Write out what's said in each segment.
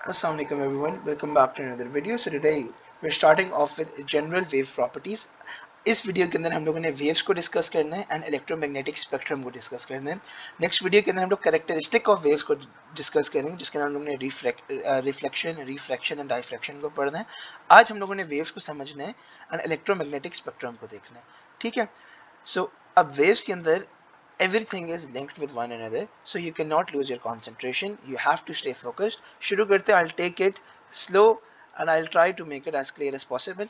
Assalamualaikum everyone, welcome back to another video. So today we're starting off with general wave properties. इस video के अंदर हम लोगों ने वेव्स को डिस्कस करना है एंड इलेक्ट्रोमैग्नेटिक स्पेक्ट्रम को डिस्कस करना है. नेक्स्ट वीडियो के अंदर हम लोग कैरेक्टरिस्टिक ऑफ वेव्स को डिस्कस करेंगे, जिसके अंदर हम लोगों ने रिफ्लेक्शन, रिफ्रैक्शन एंड डायफ्रैक्शन को पढ़ना है. आज हम लोगों ने वेव्स को समझना है एंड इलेक्ट्रोमैग्नेटिक स्पेक्ट्रम को देखना है. ठीक है. सो अब वेव्स के अंदर everything is linked with one another, so you cannot lose your concentration. You have to stay focused. शुरू करते हैं. I'll take it slow and I'll try to make it as clear as possible.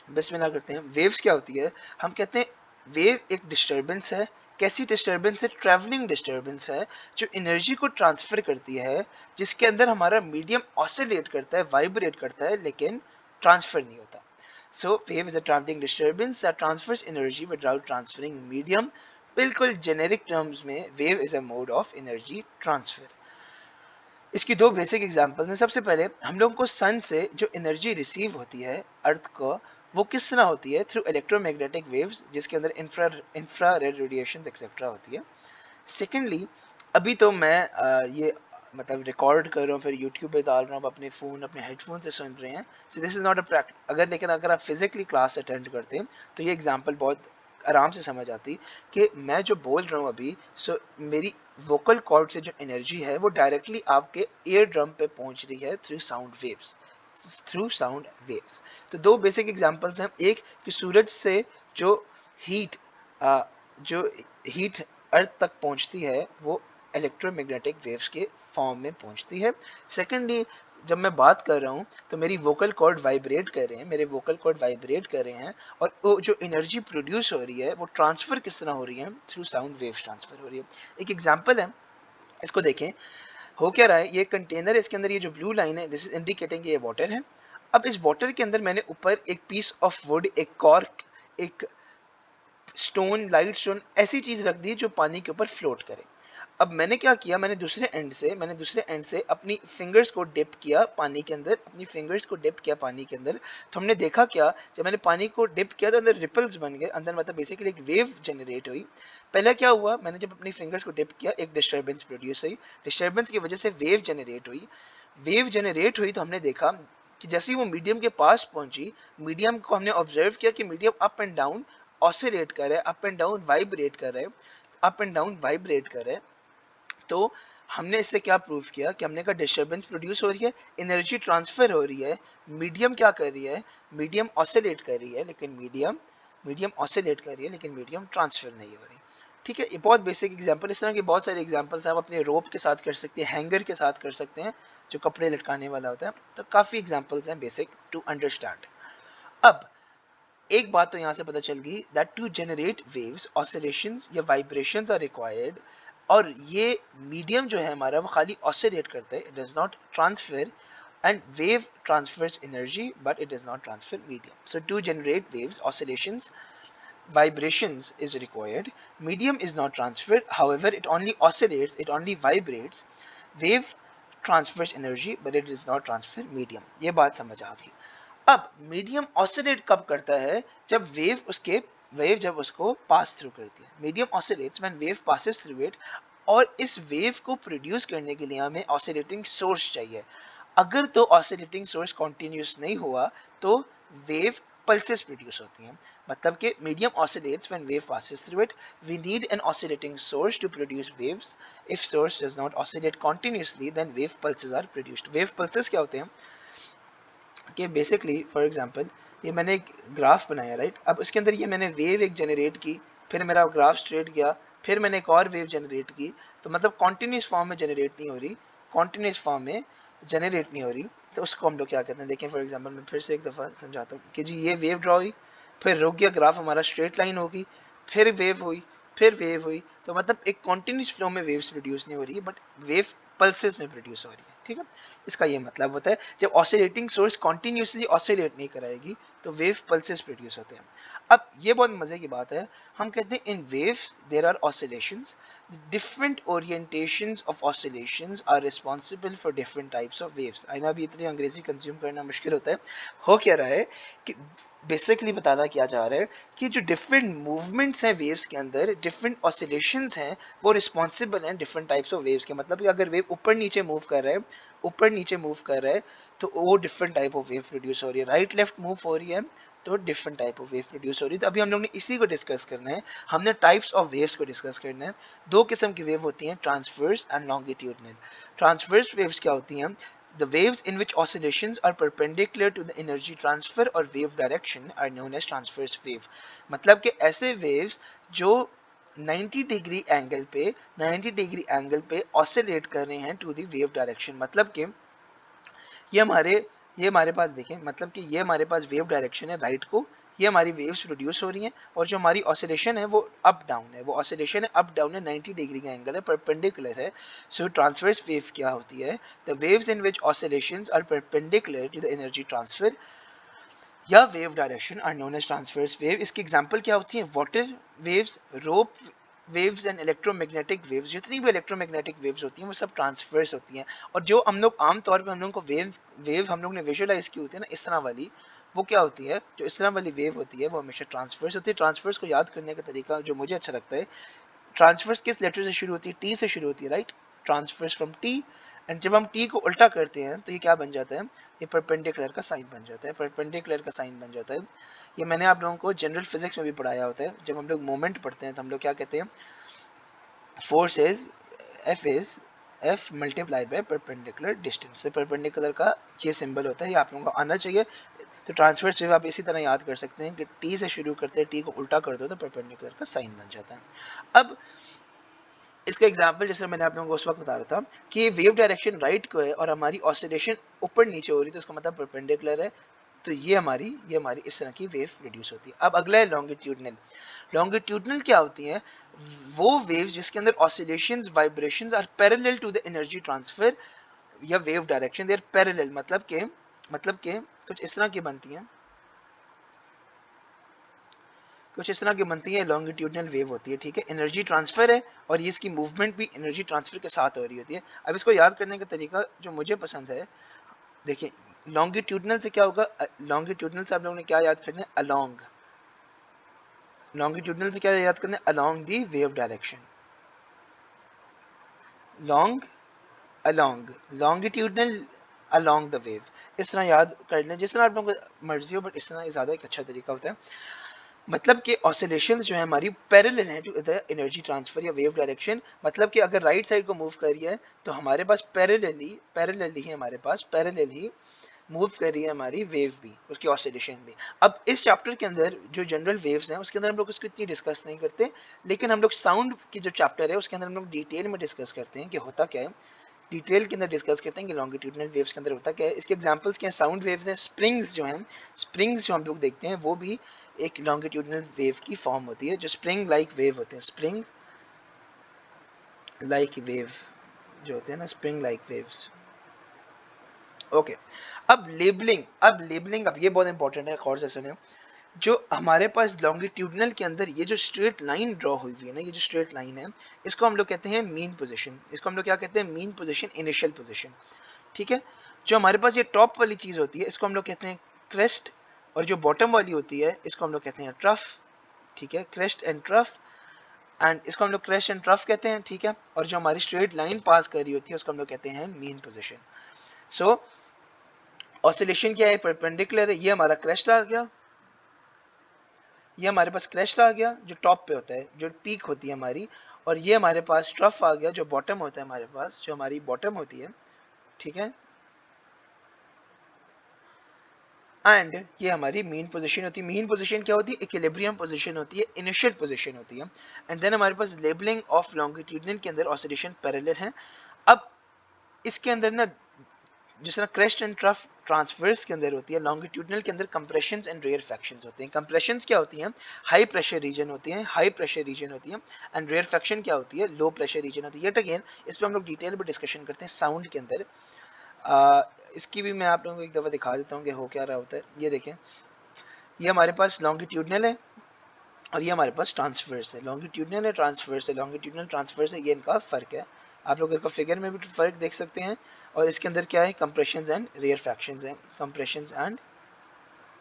बिस्मिल्लाह करते हैं. Waves क्या होती है? हम कहते हैं वेव एक डिस्टर्बेंस है. कैसी डिस्टर्बेंस है? ट्रैवलिंग डिस्टर्बेंस है जो एनर्जी को ट्रांसफर करती है, जिसके अंदर हमारा मीडियम ऑसिलेट करता है, वाइब्रेट करता है, लेकिन ट्रांसफर नहीं होता. So wave is a traveling disturbance that transfers energy without transferring medium. बिल्कुल जेनेरिक टर्म्स में wave is a mode of energy transfer. इसकी दो बेसिक एग्जांपल्स हैं. सबसे पहले हम लोगों को सन से जो एनर्जी रिसीव होती है अर्थ को, वो किस तरह होती है? थ्रू इलेक्ट्रोमैग्नेटिक वेव्स, जिसके अंदर इंफ्रारेड रेडिएशन एक्सेट्रा होती है. सेकेंडली, अभी तो मैं ये मतलब रिकॉर्ड कर रहा हूँ, फिर यूट्यूब पे डाल रहा हूँ, अपने फ़ोन, अपने हेडफोन से सुन रहे हैं. So this is not a practice. अगर आप फिजिकली क्लास अटेंड करते हैं तो ये एग्जांपल बहुत आराम से समझ आती कि मैं जो बोल रहा हूँ अभी, सो मेरी वोकल कॉर्ड से जो एनर्जी है वो डायरेक्टली आपके ईयर ड्रम पे पहुंच रही है थ्रू साउंड वेव्स. तो दो बेसिक एग्जांपल्स हैं. एक कि सूरज से जो हीट जो हीट अर्थ तक पहुंचती है वो इलेक्ट्रोमैग्नेटिक वेव्स के फॉर्म में पहुंचती है. सेकेंडली, जब मैं बात कर रहा हूँ तो मेरी वोकल कॉर्ड वाइब्रेट कर रहे हैं, मेरे वोकल कॉर्ड वाइब्रेट कर रहे हैं, और वो जो एनर्जी प्रोड्यूस हो रही है वो ट्रांसफ़र किस तरह हो रही है? थ्रू साउंड वेव्स ट्रांसफ़र हो रही है. एक एग्जांपल है, इसको देखें. हो क्या रहा है? ये कंटेनर है, इसके अंदर ये जो ब्लू लाइन है, दिस इज इंडिकेटिंग ये वाटर है. अब इस वाटर के अंदर मैंने ऊपर एक पीस ऑफ वुड, एक कॉर्क, एक स्टोन, लाइट स्टोन, ऐसी चीज रख दी जो पानी के ऊपर फ्लोट करे. अब मैंने क्या किया? मैंने दूसरे एंड से अपनी फिंगर्स को डिप किया पानी के अंदर, तो हमने देखा क्या? जब मैंने पानी को डिप किया तो अंदर रिपल्स बन गए, अंदर मतलब बेसिकली एक वेव जनरेट हुई. पहले क्या हुआ? मैंने जब अपनी फिंगर्स को डिप किया, एक डिस्टर्बेंस प्रोड्यूस हुई. डिस्टर्बेंस की वजह से वेव जनरेट हुई तो हमने देखा कि जैसे ही वो मीडियम के पास पहुंची, मीडियम को हमने ऑब्जर्व किया कि medium up and down oscillate कर रहा है, अप एंड डाउन वाइब्रेट कर रहा है. तो हमने इससे क्या प्रूव किया कि हमने कहा डिस्टर्बेंस प्रोड्यूस हो रही है, एनर्जी ट्रांसफर हो रही है. मीडियम क्या कर रही है? मीडियम ऑसिलेट कर रही है, लेकिन मीडियम ट्रांसफर नहीं हो रही. ठीक है. ये बहुत बेसिक एग्जांपल. इस तरह के बहुत सारे एग्जांपल्स आप अपने रोप के साथ कर सकते हैं, हैंगर के साथ कर सकते हैं, जो कपड़े लटकाने वाला होता है. तो काफ़ी एग्जांपल्स हैं बेसिक टू अंडरस्टैंड. अब एक बात तो यहाँ से पता चल गई that to generate waves, oscillations या वाइब्रेशंस आर रिक्वायर्ड. और ये मीडियम जो है हमारा वो खाली ऑसिलेट करता है, it does not transfer. And wave transfers energy but it does not transfer medium. So to generate waves, oscillations, vibrations is required. Medium is not transferred, however it only oscillates, it only vibrates. Wave transfers energy but it does not transfer medium. ये बात समझ आ गई. अब medium oscillate कब करता है? जब wave जब उसको पास थ्रू करती है. Medium oscillates when wave passes through it. और इस वेव को प्रोड्यूस करने के लिए हमें ऑसिलेटिंग सोर्स चाहिए. अगर तो ऑसिलेटिंग सोर्स कॉन्टिन्यूस नहीं हुआ तो वेव पल्सेस प्रोड्यूस होती हैं. मतलब कि medium oscillates when wave passes through it. We need an oscillating source to produce waves. If source does not oscillate continuously then wave pulses are produced. Wave pulses क्या होते हैं कि basically for example ये मैंने एक graph बनाया, right. अब इसके अंदर ये मैंने वेव एक जनरेट की, फिर मेरा ग्राफ स्ट्रेट गया, फिर मैंने एक और वेव जनरेट की. तो मतलब कॉन्टिन्यूस फॉर्म में जनरेट नहीं हो रही, तो उसको हम लोग क्या कहते हैं? देखें फॉर एग्जांपल मैं फिर से एक दफ़ा समझाता हूँ कि जी ये वेव ड्रॉ हुई, फिर रुक गया, ग्राफ हमारा स्ट्रेट लाइन होगी, फिर वेव हुई. तो मतलब एक कॉन्टिन्यूस फ्लो में वेव्स प्रोड्यूस नहीं हो रही है, बट वेव पल्सेस में प्रोड्यूस हो रही है. ठीक है. इसका ये मतलब होता है जब ऑसिलेटिंग सोर्स कॉन्टिन्यूसली ऑसिलेट नहीं कराएगी तो वेव पल्सेस प्रोड्यूस होते हैं. अब ये बहुत मजे की बात है. हम कहते हैं in waves there are oscillations. Different orientations of oscillations are responsible for different types of waves. I know अभी इतनी अंग्रेजी कंज्यूम करना मुश्किल होता है. हो क्या रहा है कि बेसिकली बताना क्या चाह रहा है कि जो डिफरेंट मूवमेंट्स हैं वेव्स के अंदर, डिफरेंट ऑसिलेशंस हैं, वो रिस्पॉन्सिबल हैं डिफरेंट टाइप्स ऑफ वेव्स के। मतलब कि अगर वेव ऊपर नीचे मूव कर रहा है, ऊपर नीचे मूव कर रहा है, तो वो different type of wave produce हो रही है। राइट लेफ्ट मूव हो रही है तो different type of wave produce हो रही है। तो अभी हम लोग ने इसी को डिस्कस करना है, हमने टाइप्स ऑफ वेव्स को डिस्कस करना है। दो किस्म की वेव होती हैं, transverse and longitudinal. Transverse waves क्या होती हैं? The waves in which oscillations are perpendicular to the energy transfer or wave direction are known as transverse wave। मतलब कि ऐसे waves जो 90 डिग्री एंगल पे 90 डिग्री एंगल पे ऑसिलेट कर रहे हैं टू द वेव डायरेक्शन। मतलब कि ये हमारे ये हमारे पास देखें, मतलब कि ये हमारे पास वेव डायरेक्शन है राइट को, ये हमारी वेव्स प्रोड्यूस हो रही हैं, और जो हमारी ऑसिलेशन है वो अप डाउन है, वो ऑसिलेशन है अप डाउन है, 90 डिग्री का एंगल है, परपेंडिकुलर है। सो ट्रांसवर्स वेव क्या होती है? The waves in which oscillations are perpendicular to the energy transfer या wave direction are known as transverse wave. इसकी एग्जांपल क्या होती है? Water waves, rope waves and electromagnetic waves. जितनी भी इलेक्ट्रोमैग्नेटिक वेव्स होती हैं वो सब ट्रांसवर्स होती हैं। और जो हम लोग आमतौर पे हम लोगों को वेव वेव हम लोग ने विजुअलाइज की होती है ना इस तरह वाली, वो क्या होती है? जो इस तरह वाली वेव होती है वो हमेशा ट्रांसवर्स होती है। ट्रांसवर्स को याद करने का तरीका जो मुझे अच्छा लगता है, ट्रांसवर्स किस लेटर से शुरू होती है? टी से शुरू होती है, right? Transverse from T. And जब हम टी को उल्टा करते हैं तो ये क्या बन जाता है? ये परपेंडिकुलर का साइन बन जाता है, परपेंडिकुलर का साइन बन जाता है। ये मैंने आप लोगों को जनरल फिजिक्स में भी पढ़ाया होता है। जब हम लोग मोमेंट पढ़ते हैं तो हम लोग क्या कहते हैं? Force is F F multiplied by perpendicular distance. से परपेंडिकुलर का ये सिंबल होता है, ये आप लोगों को आना चाहिए। तो ट्रांसवर्स वेव आप इसी तरह याद कर सकते हैं कि टी से शुरू करते हैं, टी को उल्टा कर दो तो परपेंडिकुलर का साइन बन जाता है। अब इसका एग्जांपल जैसे मैंने आप लोगों को उस वक्त बता रहा था कि वेव डायरेक्शन राइट को है और हमारी ऑसिलेशन ऊपर नीचे हो रही है, तो उसका मतलब परपेंडिकुलर है। तो ये हमारी इस तरह की वेव प्रोड्यूस होती है। अब अगला है लॉन्गिट्यूडनल। लॉन्गिट्यूडनल क्या होती है? वो वेव्स जिसके अंदर oscillations, vibrations are parallel to the energy transfer या wave direction. They are parallel, मतलब के कुछ इस तरह की बनती हैं, कुछ इस तरह की बनती है, लॉन्गिट्यूडनल वेव होती है, ठीक है। एनर्जी ट्रांसफर है और ये इसकी मूवमेंट भी एनर्जी ट्रांसफर के साथ हो रही होती है। अब इसको याद करने का तरीका जो मुझे पसंद है, देखिए लॉन्गिट्यूडनल से क्या होगा? लॉन्गिट्यूडनल से आप लोगों ने क्या याद करना है? अलोंग। लॉन्गिट्यूडनल से क्या याद करना है? Along the wave direction. Long, along, longitudinal, along the wave. इस तरह याद कर लें, जिस तरह आप लोगों को मर्जी हो, बट इस तरह ज़्यादा एक अच्छा तरीका होता है। मतलब कि ऑसिलेशंस जो है हमारी पैरेलल हैं टू द एनर्जी ट्रांसफर या वेव डायरेक्शन। मतलब कि अगर राइट साइड को मूव कर रही है तो हमारे पास पैरेलली हमारे पास पैरेलली मूव कर रही है हमारी वेव भी, उसकी ऑसिलेशन भी। अब इस चैप्टर के अंदर जो जनरल वेव्स हैं उसके अंदर हम लोग उसको इतनी डिस्कस नहीं करते, लेकिन हम लोग साउंड की जो चैप्टर है उसके अंदर हम लोग डिटेल में डिस्कस करते हैं कि होता क्या है। डिटेल के अंदर डिस्कस करते हैं कि लॉन्गिट्यूडनल वेव्स के अंदर होता क्या है। इसके एग्जांपल्स क्या हैं? साउंड वेव्स हैं, स्प्रिंग्स जो हैं, स्प्रिंग्स जो हम लोग देखते हैं वो भी एक लॉन्गिट्यूडनल वेव की फॉर्म होती है, जो स्प्रिंग लाइक वेव होते हैं। स्प्रिंग लाइक वेव जो होते हैं ना, स्प्रिंग लाइक वेव्स। ओके, अब ये बहुत इंपॉर्टेंट है, गौर से सुने। जो हमारे पास लॉन्गिट्यूडनल के अंदर ये जो स्ट्रेट लाइन ड्रॉ हुई हुई है ना, ये जो स्ट्रेट लाइन है, इसको हम लोग कहते हैं मीन पोजीशन। इसको हम लोग क्या कहते हैं? मीन पोजीशन, इनिशियल पोजीशन, ठीक है। जो हमारे पास ये टॉप वाली चीज होती है इसको हम लोग कहते हैं क्रेस्ट, और जो बॉटम वाली होती है इसको हम लोग कहते हैं ट्रफ, ठीक है। क्रेस्ट एंड ट्रफ, एंड इसको हम लोग क्रेस्ट एंड ट्रफ कहते हैं, ठीक है। और जो हमारी स्ट्रेट लाइन पास कर रही होती है उसको हम लोग कहते हैं मीन पोजीशन। सो ऑसिलेशन क्या है? परपेंडिकुलर है। ये हमारा क्रेस्ट आ गया, ये हमारे पास क्रेस्ट आ गया जो टॉप पे होता है, जो पीक होती है हमारी। और ये हमारे पास ट्रफ आ गया जो बॉटम होता है हमारे पास, जो हमारी बॉटम होती है, ठीक है। एंड ये हमारी मीन पोजीशन होती है। मीन पोजीशन क्या होती है? इक्विलिब्रियम पोजीशन होती है, इनिशियल पोजीशन होती है। एंड देन हमारे पास लेबलिंग ऑफ लॉन्गिट्यूडनल के अंदर ऑसिलेशन पैरेलल है। अब इसके अंदर ना, जिस तरह क्रेस्ट एंड ट्रफ ट्रांसवर्स के अंदर होती है, लॉन्गिट्यूडनल के अंदर कंप्रेशंस एंड रेयरफैक्शंस होते हैं। कंप्रेशंस क्या होती हैं? हाई प्रेशर रीजन होती हैं, हाई प्रेशर रीजन होती है। एंड रेयरफैक्शन क्या होती है? लो प्रेशर रीजन होती है। येट अगेन इस पर हम लोग डिटेल में डिस्कशन करते हैं साउंड के अंदर। इसकी भी मैं आप लोगों को एक दफ़ा दिखा देता हूँ कि हो क्या रहा होता है। ये देखें, ये हमारे पास लॉन्गिट्यूडनल है और ये हमारे पास ट्रांसवर्स है। लॉन्गिट्यूडनल है, ट्रांसवर्स है, लॉन्गिट्यूडनल ट्रांसवर्स है, ये इनका फ़र्क है। आप लोग इसका फिगर में भी फ़र्क देख सकते हैं। और इसके अंदर क्या है? कंप्रेशंस एंड रेयरफैक्शंस हैं, कंप्रेशंस एंड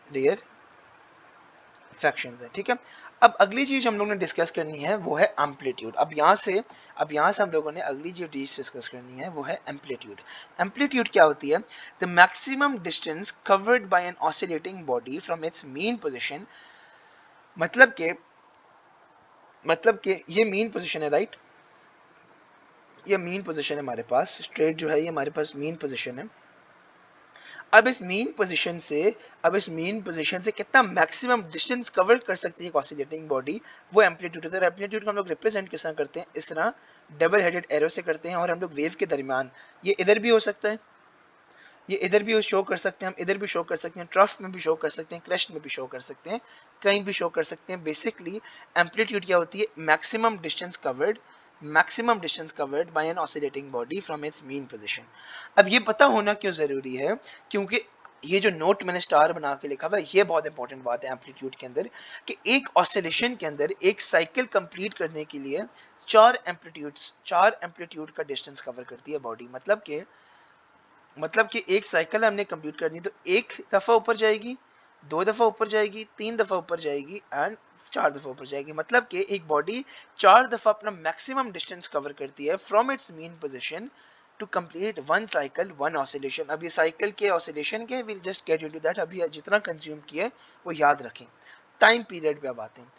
रेयर फ्रैक्शंस हैं, ठीक है। अब अगली चीज हम लोग ने डिस्कस करनी है वो है एम्पलीट्यूड। अब यहाँ से हम लोगों ने अगली जो चीज डिस्कस करनी है वो है एम्पलीट्यूड। एम्पलीट्यूड क्या होती है? The maximum distance covered by an oscillating body from its mean position. मतलब के ये मीन पोजिशन है, राइट? ये मीन पोजिशन है हमारे पास, स्ट्रेट जो है ये हमारे पास मीन पोजिशन है। अब इस मीन पोजीशन से कितना मैक्सिमम डिस्टेंस कवर कर सकती है ऑसिलेटिंग बॉडी, वो एम्पलीट्यूड होता है। एम्पलीट्यूड को हम लोग रिप्रेजेंट किस तरह करते हैं? इस तरह डबल हेडेड एरो से करते हैं। और हम लोग वेव के दरमियान, ये इधर भी हो सकता है, ये इधर भी शो कर सकते हैं, हम इधर भी शो कर सकते हैं, ट्रफ में भी शो कर सकते हैं, क्रेस्ट में भी शो कर सकते हैं, कहीं भी शो कर सकते हैं। बेसिकली एम्पलीट्यूड क्या होती है? Maximum distance covered by an oscillating body from its mean position. अब ये पता होना क्यों जरूरी है? क्योंकि ये जो नोट मैंने स्टार बना के लिखा हुआ है, ये बहुत इंपॉर्टेंट बात है एम्पलीट्यूड के अंदर, कि एक ऑसिलेशन के अंदर एक साइकिल कंप्लीट करने के लिए चार एम्पलीट्यूड का डिस्टेंस कवर करती है बॉडी। मतलब कि एक साइकिल हमने कंप्लीट करनी, तो एक दफा ऊपर जाएगी, दो दफा ऊपर जाएगी, तीन दफा ऊपर जाएगी एंड चार दफा ऊपर जाएगी। मतलब कि एक बॉडी चार दफा अपना मैक्सिमम डिस्टेंस कवर करती है from its mean position to complete one cycle one oscillation. अब ये साइकिल के ऑसिलेशन के will just get into that, अभी जितना कंज्यूम किया वो याद रखें। टाइम पीरियड पे अब आते हैं।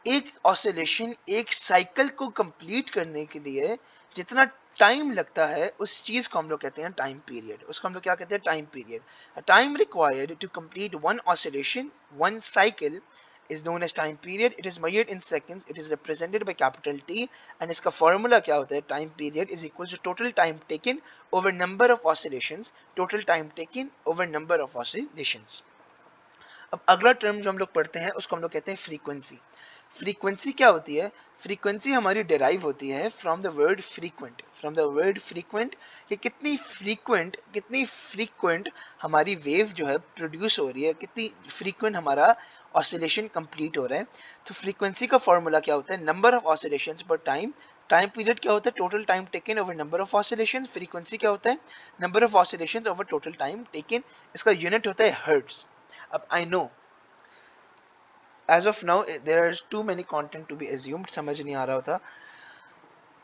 एक ऑसिलेशन, एक साइकिल को कंप्लीट करने के लिए जितना टाइम लगता है उस चीज को हम लोग कहते हैं टाइम पीरियड। उसको हम लोग क्या कहते हैं? Time period. Time required to complete one oscillation, one cycle is known as time period. It is measured in seconds. It is represented by capital T. And इसका formula क्या होता है? Time period is equal to total time taken over number of oscillations. Total time taken over number of oscillations. अब अगला term जो हम लोग पढ़ते हैं उसको हम लोग कहते हैं फ्रीक्वेंसी। फ्रीक्वेंसी क्या होती है? फ्रीक्वेंसी हमारी डिराइव होती है फ्रॉम द वर्ड फ्रीक्वेंट, कि कितनी फ्रीक्वेंट हमारी वेव जो है प्रोड्यूस हो रही है, कितनी फ्रीक्वेंट हमारा ऑसिलेशन कंप्लीट हो रहा है। तो फ्रीक्वेंसी का फॉर्मूला क्या होता है? नंबर ऑफ ऑसिलेशंस पर टाइम। टाइम पीरियड क्या होता है? Total time taken over number of oscillations. Frequency क्या होता है? Number of oscillations over total time taken. इसका यूनिट होता है हर्ट्ज। अब I know as of now there are too many content to be assumed, समझ नहीं आ रहा होता।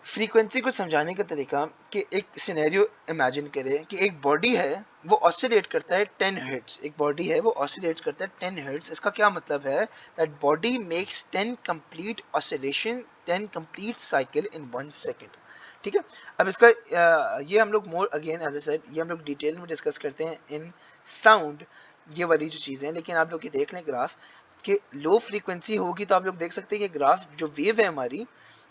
फ्रीक्वेंसी को समझाने का तरीका कि एक सिनेरियो इमेजिन करें कि एक बॉडी है वो ऑसिलेट करता है 10 हर्ट्ज। एक बॉडी है वो ऑसिलेट करता है 10 हर्ट्ज। इसका क्या मतलब है? That body makes 10 complete oscillation, 10 complete cycle in 1 second. ठीक है। अब इसका ये हम लोग more again as a said ये हम लोग डिटेल में डिस्कस करते हैं इन साउंड, ये वाली जो चीज़ें हैं। लेकिन आप लोग ये देख लें ग्राफ कि लो फ्रीक्वेंसी होगी तो आप लोग देख सकते हैं कि ग्राफ जो वेव है हमारी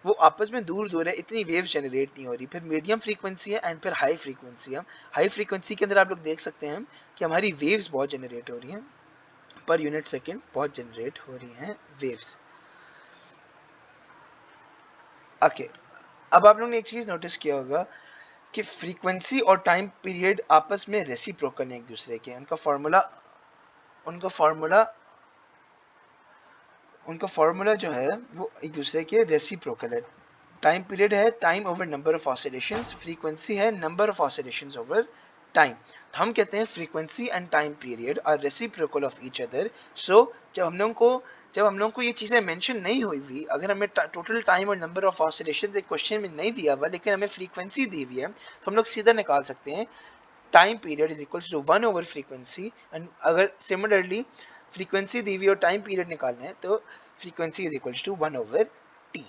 वो आपस में दूर दूर है, इतनी वेव जनरेट नहीं हो रही। फिर मीडियम फ्रीक्वेंसी है एंड फिर हाई फ्रीक्वेंसी है। हाई फ्रीक्वेंसी के अंदर आप लोग देख सकते हैं कि हमारी वेव्स बहुत जनरेट हो रही हैं, पर यूनिट सेकेंड बहुत जनरेट हो रही हैं वेव्स। ओके, अब आप लोगों ने एक चीज़ नोटिस किया होगा कि फ्रीक्वेंसी और टाइम पीरियड आपस में रेसिप्रोकल हैं एक दूसरे के। उनका फार्मूला जो है वो एक दूसरे के रेसिप्रोकल है। टाइम पीरियड है time over number of oscillations, frequency है number of oscillations over time. तो हम कहते हैं frequency and time period are reciprocal of each other. So जब हम लोगों को ये चीज़ें मेंशन नहीं हुई हुई, अगर हमें टोटल टाइम और नंबर ऑफ ऑसिलेशंस एक क्वेश्चन में नहीं दिया हुआ लेकिन हमें फ्रीक्वेंसी दी हुई है, तो हम लोग सीधा निकाल सकते हैं time period is equals to 1 over frequency. And अगर सिमिलरली फ्रीक्वेंसी दी हुई और टाइम पीरियड निकालना है तो frequency is equals to 1 over T.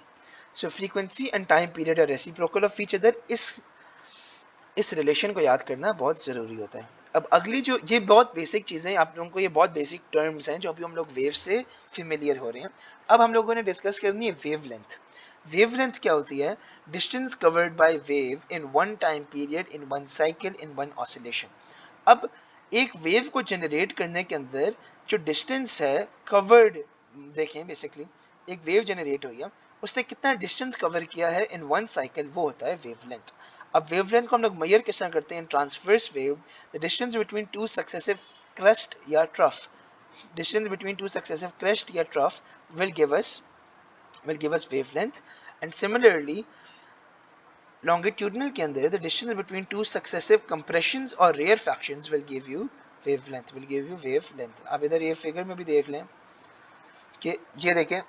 So frequency and time period are reciprocal of each other. इस रिलेशन को याद करना बहुत ज़रूरी होता है। अब अगली जो ये बहुत बेसिक चीज़ें आप लोगों को, ये बहुत बेसिक टर्म्स हैं जो अभी हम लोग वेव से फेमिलियर हो रहे हैं। अब हम लोगों ने डिस्कस करनी है वेव लेंथ। वेव लेंथ क्या होती है? Distance covered by wave in one time period in one cycle in one oscillation. अब एक वेव को जनरेट करने के अंदर जो डिस्टेंस है कवर्ड, देखें बेसिकली एक वेव जनरेट हुई है, उसने कितना डिस्टेंस कवर किया है इन वन साइकिल, वो होता है वेव लेंथ। अब वेवलेंथ को हम लोग मेजर किस तरह करते हैं? Transverse wave, the distance between two successive crest या trough, distance between two successive crest या trough will give us wavelength। and similarly longitudinal के अंदर the distance between two successive compressions or rarefaction will give you wavelength। आप इधर ये figure में भी देख लें कि ये देखें,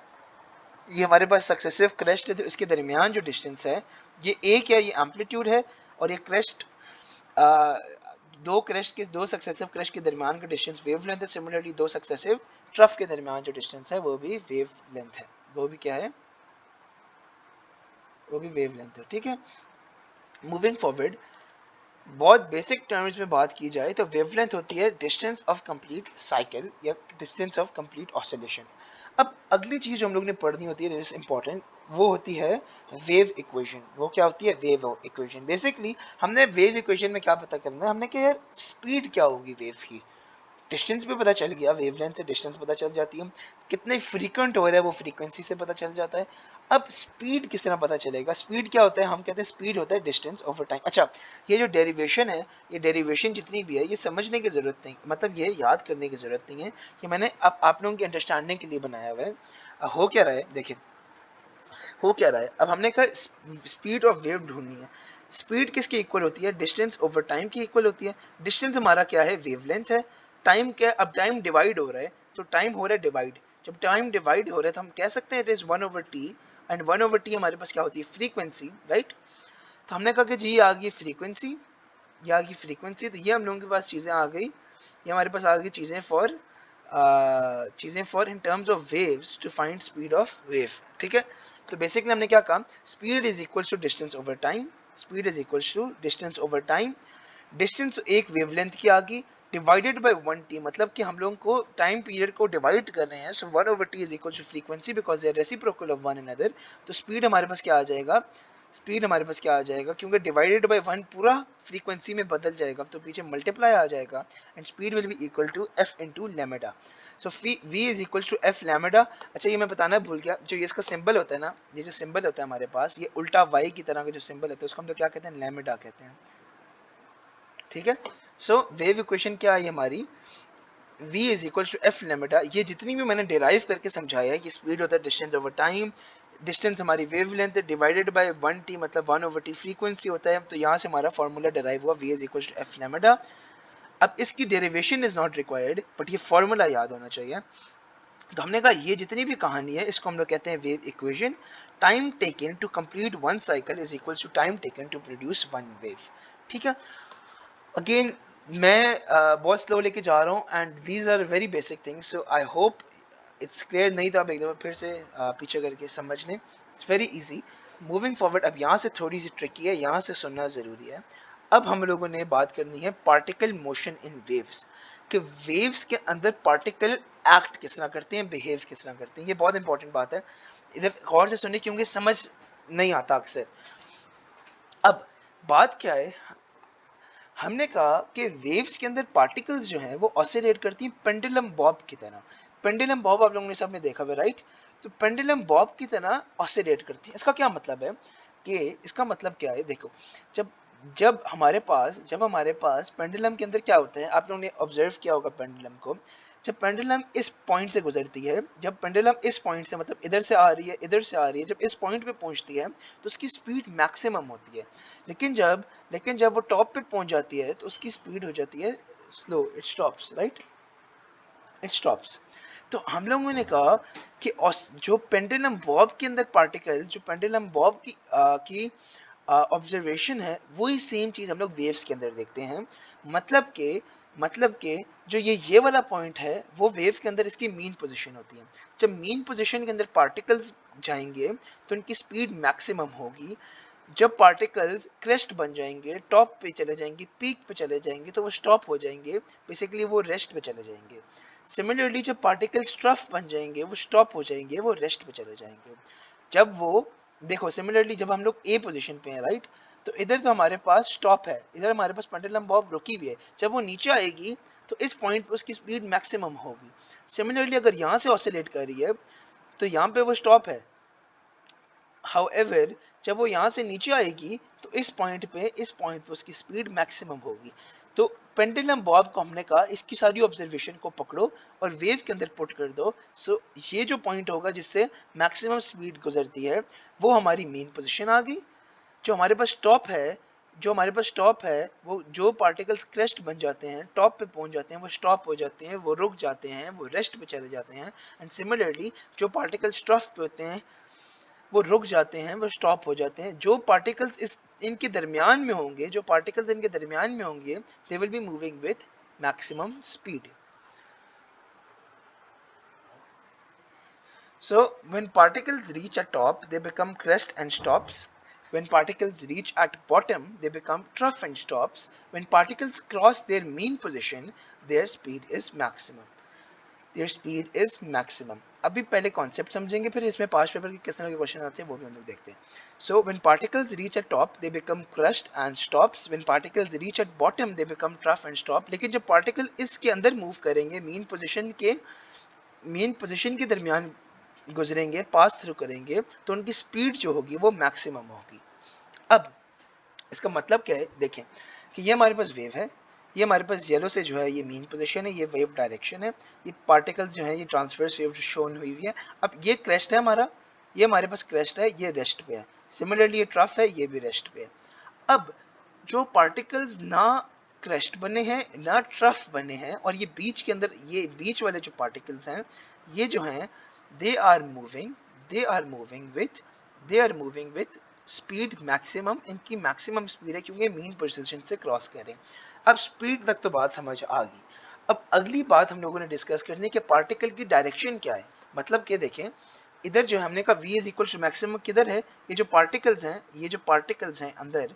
ये हमारे पास सक्सेसिव क्रेस्ट है, तो इसके दरमियान जो डिस्टेंस है ये ए क्या, ये एम्पलीट्यूड है, और ये क्रेस्ट दो क्रेस्ट के, दो सक्सेसिव क्रेस्ट के दरमियान का डिस्टेंस वेव लेंथ है। सिमिलरली दो सक्सेसिव ट्रफ के दरमियान जो डिस्टेंस है वो भी वेव लेंथ है, वो भी क्या है, वो भी वेव लेंथ है। ठीक है, मूविंग फॉरवर्ड, बहुत बेसिक टर्म्स में बात की जाए तो वेवलेंथ होती है डिस्टेंस ऑफ कंप्लीट साइकिल या डिस्टेंस ऑफ कंप्लीट ऑसिलेशन। अब अगली चीज जो हम लोग ने पढ़नी होती है इज इंपॉर्टेंट, वो होती है वेव इक्वेशन। वो क्या होती है, वेव इक्वेशन। बेसिकली हमने वेव इक्वेशन में क्या पता करना है, हमने कि यार स्पीड क्या होगी वेव की, डिस्टेंस भी पता चल गया, वेवलेंथ से डिस्टेंस पता चल जाती है, कितने फ्रीक्वेंट हो रहा है वो फ्रीक्वेंसी से पता चल जाता है। अब स्पीड किस तरह पता चलेगा, स्पीड क्या होता है, हम कहते हैं स्पीड होता है डिस्टेंस ओवर टाइम। अच्छा, ये जो डेरिवेशन है, ये डेरिवेशन जितनी भी है ये समझने की जरूरत नहीं, मतलब ये याद करने की जरूरत नहीं है कि मैंने अब आप लोगों की अंडरस्टैंडिंग के लिए बनाया हुआ है। हो क्या रहा है, देखिए हो क्या रहा है, अब हमने कहा स्पीड ऑफ वेव ढूंढनी है। स्पीड किसके इक्वल होती है, डिस्टेंस ओवर टाइम की इक्वल होती है। डिस्टेंस हमारा क्या है, वेवलेंथ है। टाइम क्या है, अब टाइम डिवाइड हो रहा है तो टाइम हो रहा है डिवाइड। जब टाइम डिवाइड हो रहा है तो हम कह सकते हैं it is 1/t, and 1/t हमारे पास क्या होती है, फ्रीक्वेंसी, राइट। तो हमने कहा कि जी ये आ गई फ्रीक्वेंसी, ये आ गई फ्रीक्वेंसी, तो ये हम लोगों के पास चीज़ें आ गई, ये हमारे पास आ गई चीज़ें for in terms of waves to find speed of wave. ठीक है, तो बेसिकली हमने क्या कहा, speed is equal to distance over time, speed is equal to distance over time. Distance एक वेवलेंथ की आ गई, डिवाइडेड बाय 1t, मतलब कि हम लोगों को टाइम पीरियड को डिवाइड कर रहे हैं, so 1/t is equal to frequency because they are reciprocal of one another. तो स्पीड हमारे पास क्या आ जाएगा, स्पीड हमारे पास क्या आ जाएगा, क्योंकि डिवाइडेड बाय 1 पूरा फ्रीक्वेंसी में बदल जाएगा तो पीछे मल्टीप्लाई आ जाएगा, and speed will be equal to f into lambda. So v is equal to f lambda. अच्छा, ये मैं बताना भूल गया, जो ये इसका सिंबल होता है ना, ये जो सिंबल होता है हमारे पास, ये उल्टा y की तरह का जो सिंबल होता है उसको हम लोग क्या कहते हैं, लैम्डा कहते हैं। ठीक है, सो वेव इक्वेशन क्या है हमारी, v is equal to F lambda. ये जितनी भी मैंने डिराइव करके समझाया है कि स्पीड होता है डिस्टेंस ओवर टाइम, डिस्टेंस हमारी wave length divided by 1t, मतलब 1/t फ्रीक्वेंसी होता है, तो यहाँ से हमारा फॉर्मूला डिराइव हुआ v is equal to F lambda. अब इसकी derivation is not required, but ये फॉर्मूला याद होना चाहिए। तो हमने कहा ये जितनी भी कहानी है इसको हम लोग कहते हैं wave equation. Time taken to complete one cycle is equal to time taken to produce one wave. ठीक है, अगेन मैं बहुत स्लो लेके जा रहा हूँ, and these are very basic things, so I hope it's clear. नहीं तो आप एक दफ़ा फिर से पीछे करके समझ लें, it's very easy. Moving forward, अब यहाँ से थोड़ी सी ट्रिकी है, यहाँ से सुनना ज़रूरी है। अब हम लोगों ने बात करनी है पार्टिकल मोशन इन वेव्स, कि वेव्स के अंदर पार्टिकल एक्ट किस तरह करते हैं, बिहेव किस तरह करते हैं। ये बहुत इंपॉर्टेंट बात है, इधर गौर से सुनिए क्योंकि समझ नहीं आता अक्सर। अब बात क्या है, हमने कहा कि वेव्स के अंदर पार्टिकल्स जो हैं वो ऑसिलेट करती हैं पेंडुलम बॉब की तरह। पेंडुलम बॉब आप लोगों ने सबने देखा हुआ, राइट। तो पेंडुलम बॉब की तरह ऑसिलेट करती हैं। इसका क्या मतलब है, कि इसका मतलब क्या है, देखो, जब जब हमारे पास पेंडुलम के अंदर क्या होता है, आप लोगों ने ऑब्जर्व किया होगा पेंडुलम को, जब पेंडुलम इस पॉइंट से गुजरती है, जब पेंडुलम इस पॉइंट से, मतलब इधर से आ रही है, इधर से आ रही है, जब इस पॉइंट पे पहुंचती है तो उसकी स्पीड मैक्सिमम होती है। लेकिन जब वो टॉप पे पहुंच जाती है तो उसकी स्पीड हो जाती है slow, it stops, right, it stops. तो हम लोगों ने कहा कि जो पेंडुलम बॉब के अंदर पार्टिकल्स, जो पेंडुलम बॉब की ऑब्जर्वेशन है, वही सेम चीज़ हम लोग वेव्स के अंदर देखते हैं। मतलब के जो ये वाला पॉइंट है वो वेव के अंदर इसकी मीन पोजीशन होती है। जब मीन पोजीशन के अंदर पार्टिकल्स जाएंगे तो उनकी स्पीड मैक्सिमम होगी। जब पार्टिकल्स क्रेस्ट बन जाएंगे, टॉप पे चले जाएंगे, पीक पे चले जाएंगे, तो वो स्टॉप हो जाएंगे, बेसिकली वो रेस्ट पे चले जाएंगे। सिमिलरली जब पार्टिकल्स ट्रफ बन जाएंगे, वो स्टॉप हो जाएंगे, वो रेस्ट पे चले जाएंगे। जब वो देखो, सिमिलरली जब हम लोग ए पोजीशन पे हैं, राइट, तो इधर तो हमारे पास स्टॉप है, इधर हमारे पास पेंडुलम बॉब रुकी हुई है। जब वो नीचे आएगी तो इस पॉइंट पे उसकी स्पीड मैक्सिमम होगी। सिमिलरली अगर यहाँ से ऑसिलेट कर रही है तो यहाँ पे वो स्टॉप है। हाउएवर जब वो यहाँ से नीचे आएगी तो इस पॉइंट पे उसकी स्पीड मैक्सिमम होगी। तो पेंडुलम बॉब को हमने कहा इसकी सारी ऑब्जर्वेशन को पकड़ो और वेव के अंदर पुट कर दो। सो ये जो पॉइंट होगा जिससे मैक्सिमम स्पीड गुजरती है वो हमारी मेन पोजीशन आ गई। जो हमारे पास टॉप है जो हमारे पास टॉप है वो जो पार्टिकल्स क्रेस्ट बन जाते हैं, टॉप पे पहुंच जाते हैं, वो स्टॉप हो जाते हैं, वो रुक जाते हैं, वो रेस्ट पे चले जाते हैं। एंड सिमिलरली जो पार्टिकल्स ट्रफ पे होते हैं वो रुक जाते हैं, वो स्टॉप हो जाते हैं। जो पार्टिकल्स इस इनके दरमियान में होंगे, जो पार्टिकल्स इनके दरमियान में होंगे, they will be moving with maximum speed. So when particles reach a top, they become crest and stops. When particles reach at bottom, they become trough and stops. When particles cross their mean position, their speed is maximum. Their speed is maximum. अभी पहले concept समझेंगे, फिर इसमें past paper के किस तरह के question आते हैं वो भी हम लोग देखते हैं. So when particles reach at top, they become crest and stops. When particles reach at bottom, they become trough and stop. लेकिन जब पार्टिकल इसके अंदर मूव करेंगे, मीन पोजीशन के दरमियान गुजरेंगे, पास थ्रू करेंगे, तो उनकी स्पीड जो होगी वो मैक्सिमम होगी. अब इसका मतलब क्या है, देखें कि ये हमारे पास वेव है, ये हमारे पास येलो से जो है ये मीन पोजीशन है, ये वेव डायरेक्शन है, ये पार्टिकल्स जो है ये ट्रांसवर्स वेव शोन हुई हुई है. अब ये क्रेस्ट है हमारा, ये हमारे पास क्रेस्ट है, ये रेस्ट पे है. सिमिलरली ये ट्रफ है, ये भी रेस्ट पे है. अब जो पार्टिकल्स ना क्रेस्ट बने हैं ना ट्रफ बने हैं, और ये बीच के अंदर ये बीच वाले जो पार्टिकल्स हैं, ये जो हैं they are moving with speed maximum. इनकी मैक्सिमम स्पीड है क्योंकि मीन पोजीशन से क्रॉस करें. अब स्पीड तक तो बात समझ आ गई. अब अगली बात हम लोगों ने डिस्कस करनी है कि पार्टिकल की डायरेक्शन क्या है. मतलब कि देखें, इधर जो हमने कहा v is equal to maximum, किधर है, ये जो पार्टिकल्स हैं अंदर,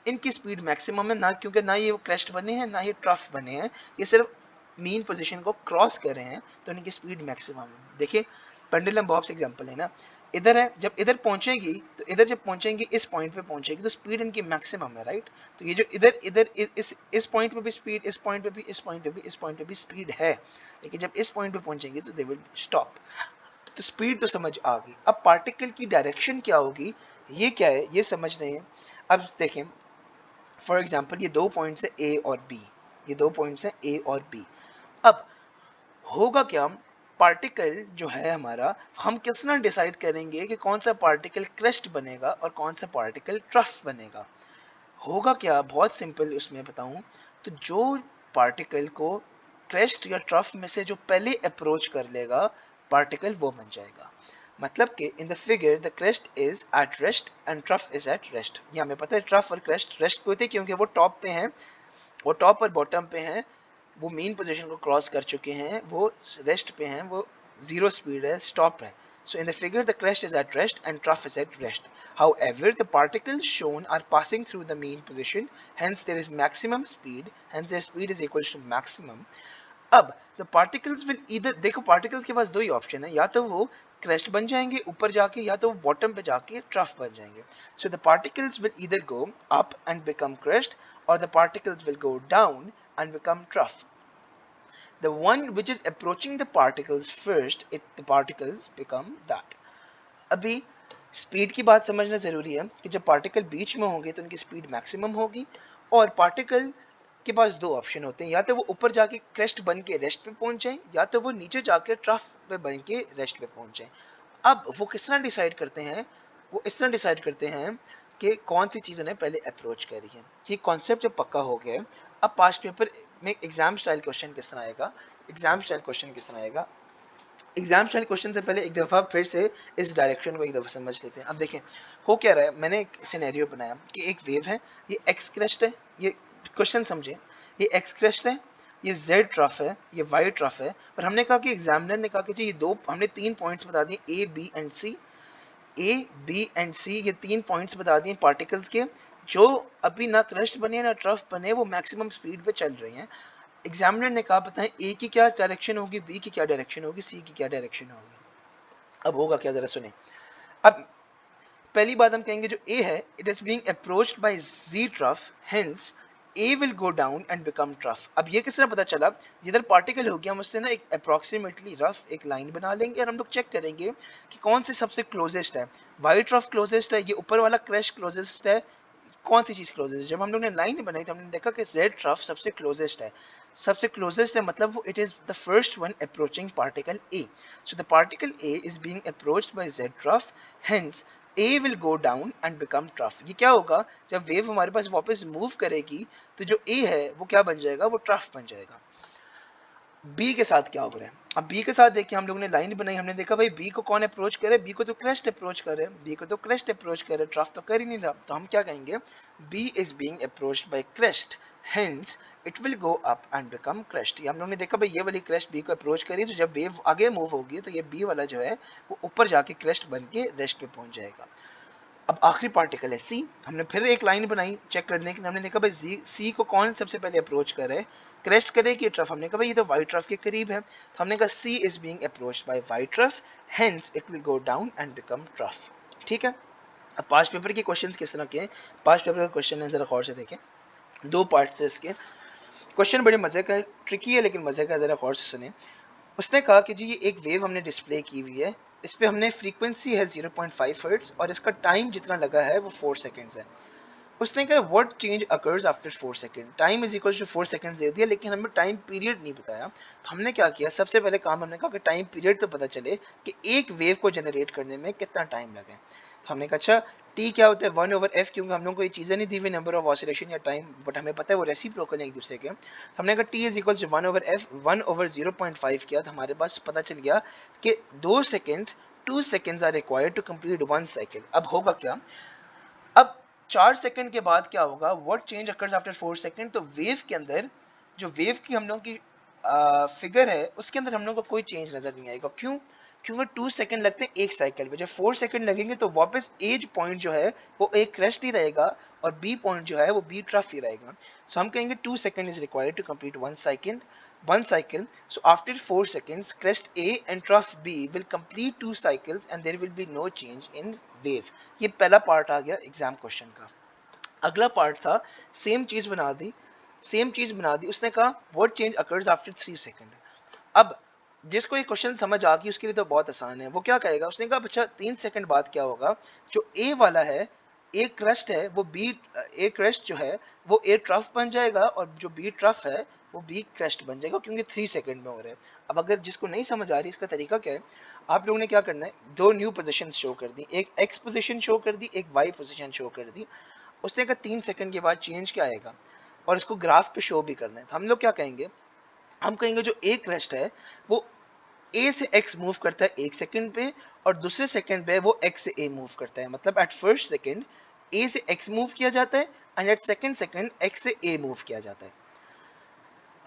इनकी स्पीड मैक्सिमम है ना, क्योंकि ना ये क्रेस्ट बने हैं ना ये ट्रफ बने हैं, ये सिर्फ मीन पोजीशन को क्रॉस कर रहे हैं, तो इनकी स्पीड मैक्सिमम है. देखिए पेंडुलम बॉब्स एग्जांपल है ना, इधर है, जब इधर पहुंचेगी तो इधर जब पहुंचेंगी इस पॉइंट पे पहुंचेगी तो स्पीड इनकी मैक्सिमम है, राइट. तो ये जो इधर इधर इस पॉइंट पे भी स्पीड, इस पॉइंट पे भी, इस पॉइंट पे भी, इस पॉइंट पे भी स्पीड है, लेकिन जब इस पॉइंट पे पहुंचेंगे तो दे विल स्टॉप. तो स्पीड तो समझ आ गई. अब पार्टिकल की डायरेक्शन क्या होगी, ये क्या है ये समझ रहे हैं. अब देखें फॉर एग्जांपल ये दो पॉइंट्स है ए और बी, ये दो पॉइंट्स है ए और बी. अब होगा क्या, पार्टिकल जो है हमारा, हम किस तरह डिसाइड करेंगे कि कौन सा पार्टिकल क्रेस्ट बनेगा और कौन सा पार्टिकल ट्रफ बनेगा. होगा क्या, बहुत सिंपल उसमें बताऊं तो, जो पार्टिकल को क्रेस्ट या ट्रफ में से जो पहले अप्रोच कर लेगा पार्टिकल, वो बन जाएगा. मतलब कि in the figure the crest is at rest and trough is at rest. ये हमें पता है ट्रफ और क्रेस्ट रेस्ट पे होते हैं क्योंकि वो टॉप पे हैं, वो टॉप और बॉटम पे हैं, वो मीन पोजीशन को क्रॉस कर चुके हैं, वो रेस्ट पे हैं, वो जीरो स्पीड है, स्टॉप है. So in the figure the crest is at rest and trough is at rest. However, the particles shown are passing through the mean position, hence there is maximum speed, hence their speed is equal to maximum. अब the particles will either, देखो particles के पास दो ही option है, या तो वो crest बन जाएंगे ऊपर जाके, या तो वो bottom पे जाके trough बन जाएंगे. So the particles will either go up and become crest, or the particles will go down and become trough. The one which is approaching the particles first, the particles become that. अभी speed की बात समझना जरूरी है कि जब particle बीच में होंगे तो उनकी स्पीड मैक्सिमम होगी, और पार्टिकल के पास दो ऑप्शन होते हैं, या तो वो ऊपर जाके क्रेस्ट बन के रेस्ट पे पहुंच जाए, या तो वो नीचे जाके ट्रफ पे बन के रेस्ट पे पहुंच जाए. अब वो किस तरह डिसाइड करते हैं, वो इस तरह डिसाइड करते हैं कि कौन सी चीज़ उन्हें पहले अप्रोच कर रही है. ये कॉन्सेप्ट जब पक्का हो गया, अब पास्ट पेपर में एग्जाम स्टाइल क्वेश्चन किस तरह आएगा, एग्जाम स्टाइल क्वेश्चन से पहले एक दफ़ा फिर से इस डायरेक्शन को एक दफ़ा समझ लेते हैं. अब देखें हो क्या रहा है, मैंने एक सिनेरियो बनाया कि एक वेव है, ये एक्स क्रेस्ट है, ये क्वेश्चन समझें, ये एक्स क्रेस्ट है, ये जेड ट्रफ है, ये वाई ट्रफ है, और हमने कहा कि एग्जामिनर ने कहा कि जी ये दो, हमने तीन पॉइंट्स बता दिए ए बी एंड सी, ये तीन पॉइंट्स बता दिए पार्टिकल्स के, जो अभी ना क्रस्ट बने ना ट्रफ बने, वो मैक्सिमम स्पीड पे चल रहे हैं. एग्जामिनर ने कहा बताएं ए की क्या डायरेक्शन होगी, बी की क्या डायरेक्शन होगी, सी की क्या डायरेक्शन होगी. अब होगा क्या जरा सुने. अब पहली बात हम कहेंगे जो ए है, it is being approached by the trough, hence A will go down and become trough. अब ये किस तरह पता चला, जिधर पार्टिकल हो गया हम उससे ना एक अप्रॉक्सीमेटली रफ एक लाइन बना लेंगे और हम लोग चेक करेंगे कि कौन सी सबसे क्लोजेस्ट है. वाई ट्रफ क्लोजेस्ट है, ये ऊपर वाला क्रैश क्लोजेस्ट है, कौन सी चीज क्लोजेस्ट है. जब हम लोग ने लाइन बनाई तो हमने देखा कि जेड ट्रफ सबसे क्लोजेस्ट है, मतलब वो it is the first one approaching particle A. So the particle A is being approached by the trough, hence A will go down and become trough. ये क्या होगा, जब वेव हमारे पास वापस मूव करेगी तो जो ए है वो क्या बन जाएगा, वो ट्रफ बन जाएगा। बी के साथ क्या हो रहा है, अब बी के साथ देखिए हम लोगों ने लाइन बनाई, हमने देखा भाई बी को कौन अप्रोच करे, बी को तो क्रेस्ट अप्रोच करे, बी को तो क्रेस्ट अप्रोच करे, ट्रफ तो कर ही नहीं रहा, तो हम क्या कहेंगे, B is being approached by crest, hence it will go up and become crest. ये हम लोगों ने देखा भाई ये वाली क्रेस्ट बी को अप्रोच करी, तो जब वेव आगे मूव होगी तो ये बी वाला जो है वो ऊपर जाके क्रेस्ट बन के रेस्ट पे पहुंच जाएगा। अब आखिरी पार्टिकल है सी, हमने फिर एक लाइन बनाई चेक करने के लिए, हमने देखा भाई सी को कौन सबसे पहले अप्रोच करे, क्रेस्ट करे कि ट्रफ, हमने कहा भाई ये तो वाइट ट्रफ के करीब है, तो हमने कहा C is being approached by white trough, hence it will go down and become trough. ठीक है, अब पास्ट पेपर के क्वेश्चंस किस तरह के हैं, पास्ट पेपर का क्वेश्चन है, जरा गौर से देखें, दो पार्ट्स है इसके, क्वेश्चन बड़े मजे का है, ट्रिकी है लेकिन मजे का, जरा गौर से सुने। उसने कहा कि जी ये एक वेव हमने डिस्प्ले की हुई है, इस पे हमने फ्रीक्वेंसी है 0.5 हर्ट्ज और इसका टाइम जितना लगा है वो 4 सेकंड्स है। उसने कहा what change occurs after 4 second, time is equal to 4 seconds दे दिया लेकिन हमें टाइम पीरियड नहीं बताया। तो हमने क्या किया, सबसे पहले काम हमने कहा कि टाइम पीरियड तो पता चले कि एक वेव को जनरेट करने में कितना टाइम लगे। तो हमने कहा अच्छा टी क्या होता है 1/f, क्योंकि हम लोगों को ये चीज़ें नहीं दी हुई नंबर ऑफ ऑसिलेशन या टाइम, बट हमें पता है वो रेसिप्रोकल है एक दूसरे के। हमने कहा T is equal to 1/f, 1/0.5 किया तो हमारे पास पता चल गया कि 2 second 2 seconds are required to complete 1 cycle. अब होगा क्या, अब 4 सेकंड के बाद क्या होगा, what change occurs after 4 second, तो वेव के अंदर जो वेव की हम लोगों की फिगर है उसके अंदर हम लोगों को कोई चेंज नजर नहीं आएगा। क्यों, क्योंकि 2 सेकंड लगते हैं एक साइकिल पे, जब 4 सेकंड लगेंगे तो वापस एज पॉइंट जो है वो एक क्रेस्ट ही रहेगा और बी पॉइंट जो है वो बी ट्रफ ही रहेगा। सो हम कहेंगे 2 second is required to complete one cycle. So after 4 seconds, crest A and trough B will complete 2 cycles and there will be no change in wave. ये पहला पार्ट आ गया exam question का। अगला part था same चीज बना दी, same चीज बना दी, उसने कहा what change occurs after 3 second. अब जिसको ये क्वेश्चन समझ आ गई उसके लिए तो बहुत आसान है, वो क्या कहेगा, उसने कहा अच्छा 3 सेकंड बाद क्या होगा, जो ए वाला है, ए क्रस्ट है वो बी, ए क्रस्ट जो है वो ए ट्रफ बन जाएगा और जो बी ट्रफ है वो बी क्रस्ट बन जाएगा, क्योंकि 3 सेकंड में हो रहा है। अब अगर जिसको नहीं समझ आ रही इसका तरीका क्या है, आप लोगों ने क्या करना है, दो न्यू पोजीशन शो कर दी, एक एक्स पोजीशन शो कर दी, एक वाई पोजीशन शो कर दी। उसने कहा 3 सेकंड के बाद चेंज क्या आएगा और इसको ग्राफ पे शो भी करना है। तो हम लोग क्या कहेंगे, हम कहेंगे जो ए क्रस्ट है वो ए से एक्स मूव करता है 1 सेकंड पे और दूसरे सेकंड पे वो एक्स से ए मूव करता है, मतलब एट फर्स्ट सेकंड ए से एक्स मूव किया जाता है and at second second X से ए मूव किया जाता है।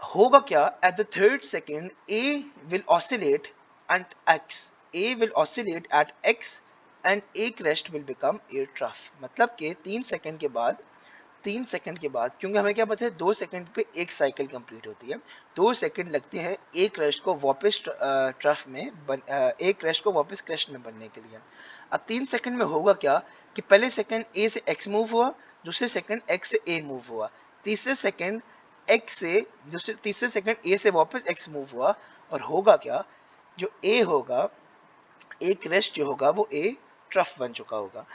होगा क्या, at the third second A will oscillate at X, A will oscillate at X and a crest will become a trough, मतलब कि 3 सेकंड के बाद, 3 सेकंड के बाद, क्योंकि हमें क्या पता है 2 सेकंड पे एक साइकिल कंप्लीट होती है, 2 सेकंड लगते हैं एक क्रस्ट को वापस ट्रफ में एक क्रस्ट को वापस क्रस्ट में बनने के लिए। अब 3 सेकंड में होगा क्या कि पहले सेकंड ए से एक्स मूव हुआ, दूसरे सेकंड एक्स से ए मूव हुआ, तीसरे सेकंड एक्स से दूसरे तीसरे सेकंड ए से वापस एक्स मूव हुआ, और होगा क्या, जो ए होगा, ए क्रस्ट जो होगा वो ए ट्रफ बन चुका होगा।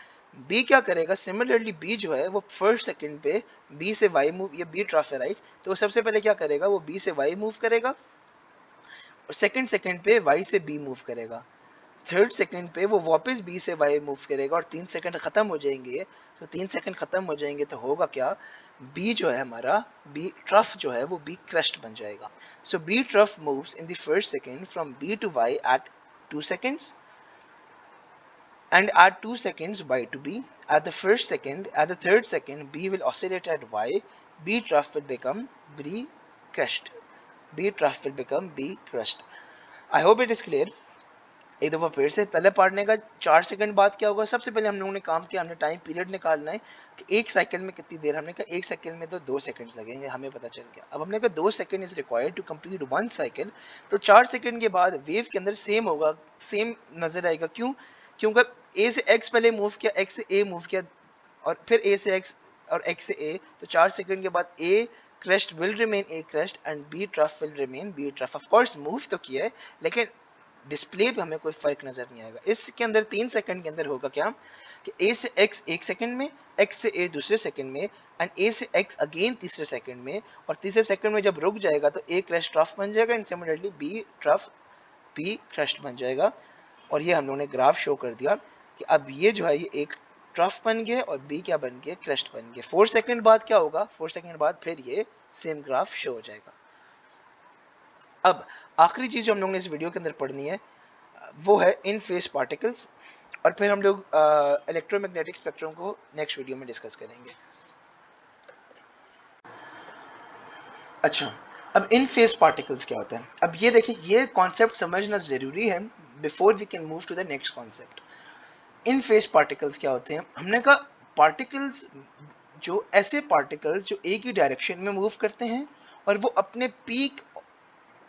बी क्या करेगा, सिमिलरली बी जो है वो फर्स्ट सेकंड पे बी से वाई मूव, ये बी ट्रफ है राइट, तो सबसे पहले क्या करेगा, वो बी से वाई मूव करेगा और सेकंड सेकंड पे वाई से बी मूव करेगा, थर्ड सेकंड पे वो वापस बी से वाई मूव करेगा और 3 सेकंड खत्म हो जाएंगे। तो 3 सेकंड खत्म हो जाएंगे तो होगा क्या, बी जो है हमारा, बी ट्रफ जो है वो बी क्रस्ट बन जाएगा। So B trough moves in the first second from B to Y at 2 seconds and add 2 seconds y to b. At the first second, at the third second, b will oscillate at y. B trough will become b crest. B trough will become b crest. I hope it is clear. एक दफ़ा फिर से पहले पढ़ने का 4 second बाद क्या होगा, सबसे पहले हम लोगों ने काम किया, हमने टाइम पीरियड निकालना है कि एक साइकिल में कितनी देर, हमने कहा एक साइकिल में तो 2 सेकंड्स लगेंगे, हमें पता चल गया। अब हमने कहा 2 second is required to complete 1 cycle, तो 4 सेकंड के बाद वेव के अंदर सेम होगा, सेम नजर आएगा। क्यों, क्योंकि ए से एक्स पहले मूव किया, एक्स से ए मूव किया और फिर ए से एक्स और एक्स से ए, तो 4 सेकंड के बाद ए crest will remain a crest and b trough will remain b trough. of course move तो किया है लेकिन डिस्प्ले पे हमें कोई फर्क नजर नहीं आएगा। इसके अंदर 3 सेकंड के अंदर होगा क्या कि ए से एक्स एक सेकंड में, एक्स से ए दूसरे सेकंड में एंड ए से एक्स अगेन तीसरे सेकंड में, और तीसरे सेकंड में जब रुक जाएगा तो ए क्रस्ट ट्रफ बन जाएगा and similarly B trough B crest बन जाएगा। और ये हम लोगों ने ग्राफ शो कर दिया कि अब ये जो है ये एक ट्रफ बन गया और बी क्या बन गया, क्रेस्ट बन गया। 4 सेकंड बाद क्या होगा, 4 सेकंड बाद फिर ये सेम ग्राफ शो हो जाएगा। अब आखिरी चीज जो हम लोगों ने इस वीडियो के अंदर पढ़नी है वो है इन फेस पार्टिकल्स, और फिर हम लोग इलेक्ट्रोमैग्नेटिक स्पेक्ट्रम को नेक्स्ट वीडियो में डिस्कस करेंगे। अच्छा, अब इन फेस पार्टिकल्स क्या होता है, अब ये देखिए ये कॉन्सेप्ट समझना जरूरी है before we can move to the next concept. In phase particles क्या होते हैं, हमने कहा पार्टिकल्स जो ऐसे पार्टिकल्स जो एक ही डायरेक्शन में मूव करते हैं और वो अपने पीक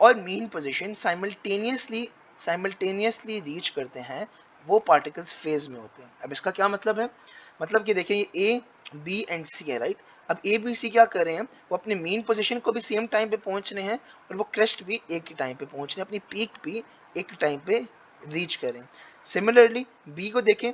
और मीन पोजीशन साइमल्टेनियसली रीच करते हैं, वो पार्टिकल्स फेज में होते हैं। अब इसका क्या मतलब है, मतलब कि देखिए ये ए बी एंड सी है, राइट। अब ए बी सी क्या कर रहे हैं, वो अपने मीन पोजीशन को भी सेम टाइम पे पहुंच रहे हैं और वो क्रेस्ट भी एक ही टाइम पे पहुंच रहे हैं, अपनी पीक भी एक टाइम पे रीच करें। सिमिलरली बी को देखें,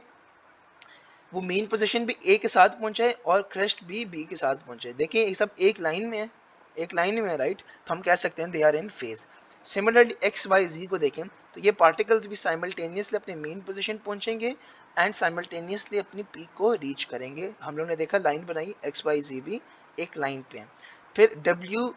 वो मेन पोजीशन भी ए के साथ पहुंचा है और क्रेस्ट भी बी के साथ पहुंचा है। देखिए ये सब एक लाइन में है, एक लाइन में है, राइट। तो हम कह सकते हैं they are in phase. Similarly X Y Z को देखें तो ये पार्टिकल्स भी साइमल्टेनियसली अपने मेन पोजीशन पहुंचेंगे एंड साइमल्टेनियसली अपनी पीक को रीच करेंगे। हम लोग ने देखा लाइन बनाई, एक्स वाई जी भी एक लाइन पे है। फिर डब्ल्यू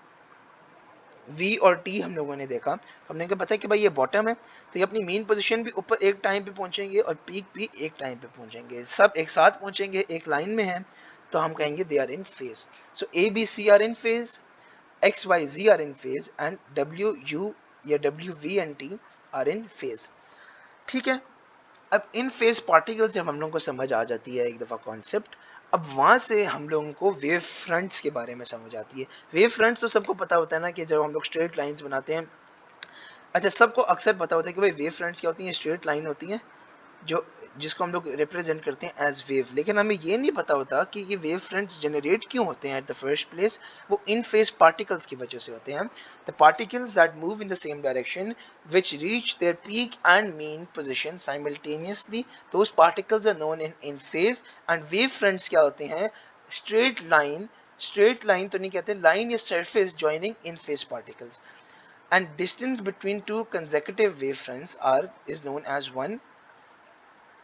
वी और टी हम लोगों ने देखा, तो हमने कहा पता है कि भाई ये बॉटम है, तो ये अपनी मेन पोजीशन भी ऊपर एक टाइम पे पहुंचेंगे और पीक भी एक टाइम पे पहुंचेंगे, सब एक साथ पहुंचेंगे, एक लाइन में है, तो हम कहेंगे they are in phase. So A B C are in phase, X Y Z are in phase and W U या W V and T are in phase. ठीक है, अब इन फेज पार्टिकल्स जब हम लोगों को समझ आ जाती है एक दफ़ा कॉन्सेप्ट, अब वहाँ से हम लोगों को वेव फ्रंट्स के बारे में समझ आती है। वेव फ्रंट्स तो सबको पता होता है ना कि जब हम लोग स्ट्रेट लाइंस बनाते हैं, अच्छा सबको अक्सर पता होता है कि भाई वेव फ्रंट्स क्या होती हैं, स्ट्रेट लाइन होती हैं जो जिसको हम लोग रिप्रेजेंट करते हैं एज वेव। लेकिन हमें ये नहीं पता होता कि ये वेव फ्रंट्स जनरेट क्यों होते हैं एट द फर्स्ट प्लेस। वो इन फेस पार्टिकल्स की वजह से होते हैं। The particles that move in the same direction which reach their peak and mean position simultaneously, those particles are known in phase। and wave fronts क्या होते हैं, straight line तो नहीं कहते, लाइन या surface joining in phase particles। and distance between two consecutive wave fronts are is known as 1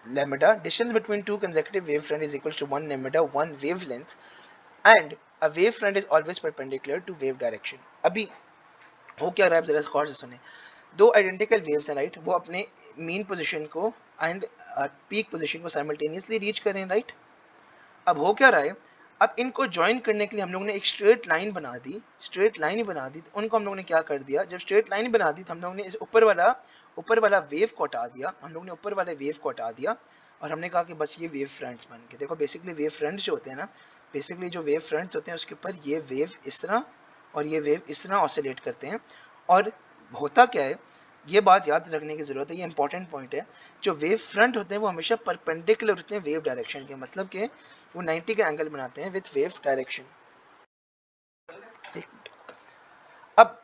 lambda. Distance between two consecutive wave front is equals to 1 lambda, one wavelength, and a wave front is always perpendicular to wave direction। अभी हो क्या रहा है, जरा गौर से सुने। दो identical waves हैं, राइट, वो अपने मीन पोजीशन को एंड पीक पोजीशन को साइमल्टेनियसली रीच कर रहे हैं, राइट। अब हो क्या रहा है, अब इनको ज्वाइन करने के लिए हम लोगों ने एक स्ट्रेट लाइन बना दी, स्ट्रेट लाइन ही बना दी। तो उनको हम लोगों ने क्या कर दिया, जब स्ट्रेट लाइन बना दी तो हम लोगों ने इस ऊपर वाला वेव को हटा दिया, हम लोगों ने ऊपर वाले वेव को हटा दिया और हमने कहा कि बस ये वेव फ्रंट्स बन के देखो। बेसिकली वेव फ्रंट्स जो होते हैं ना, बेसिकली जो वेव फ्रंट्स होते हैं उसके ऊपर ये वेव इस तरह और ये वेव इस तरह ऑसिलेट करते हैं। और होता क्या है, ये बात याद रखने की ज़रूरत है, ये इंपॉर्टेंट पॉइंट है। जो वेव फ्रंट होते हैं वो हमेशा परपेंडिकुलर होते हैं वेव डायरेक्शन के, मतलब कि वो 90 का एंगल बनाते हैं विथ वेव डायरेक्शन। अब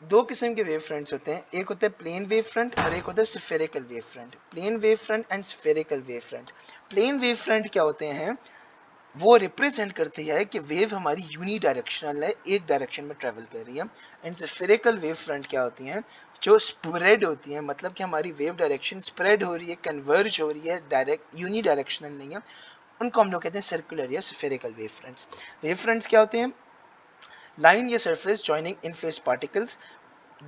दो किस्म के वेव फ्रंट्स होते हैं, एक होता है प्लेन वेव फ्रंट और एक होता है spherical wave front. Plane wave front and spherical wave front. Plane wave front क्या होते हैं, वो रिप्रेजेंट करती है कि वेव हमारी यूनी डायरेक्शनल है, एक डायरेक्शन में ट्रेवल कर रही है। एंड स्फेरिकल वेव फ्रंट क्या होती हैं, जो स्प्रेड होती हैं, मतलब कि हमारी वेव डायरेक्शन स्प्रेड हो रही है, कन्वर्ज हो रही है, डायरेक्ट यूनी डायरेक्शनल नहीं है। उनको हम लोग कहते हैं सर्कुलर या spherical wave fronts. Wave fronts क्या होते हैं, लाइन या surface joining in phase particles.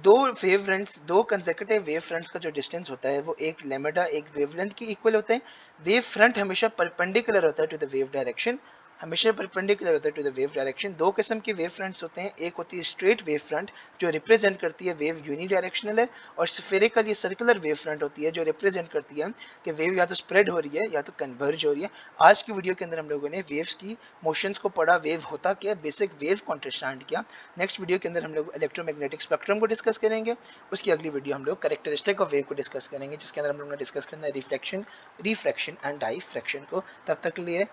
दो वेव फ्रंट्स, दो कंसेक्यूटिव वेव फ्रंट्स का जो डिस्टेंस होता है वो एक लैम्बडा एक वेवलेंथ के इक्वल होता है। वेव फ्रंट हमेशा परपेंडिकुलर होता है टू द वेव डायरेक्शन, हमेशा परपेंडिकुलर होता है टू द वेव डायरेक्शन। दो किस्म के वेव फ्रंट्स होते हैं, एक होती है स्ट्रेट वेव फ्रंट जो रिप्रेजेंट करती है वेव यूनी डायरेक्शनल है, और स्फेरिकल या सर्कुलर वेव फ्रंट होती है जो रिप्रेजेंट करती है कि वेव या तो स्प्रेड हो रही है या तो कन्वर्ज हो रही है। आज की वीडियो के अंदर हम लोगों ने वेव्स की मोशंस को पढ़ा, वेव होता क्या, बेसिक वेव को अंडरस्टैंड किया। नेक्स्ट वीडियो के अंदर हम लोग इलेक्ट्रोमैग्नेटिक स्पेक्ट्रम को डिस्कस करेंगे। उसकी अगली वीडियो हम लोग कैरेक्टरिस्टिक ऑफ वेव को डिस्कस करेंगे, जिसके अंदर हम लोग ने डिस्कस करना है रिफ्लेक्शन, रिफ्रैक्शन एंड डाइफ्रैक्शन को। तब तक के लिए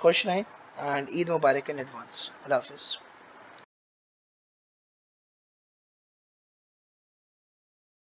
खुश रहें एंड ईद मुबारक इन एडवांस। अल्लाह हाफिज़।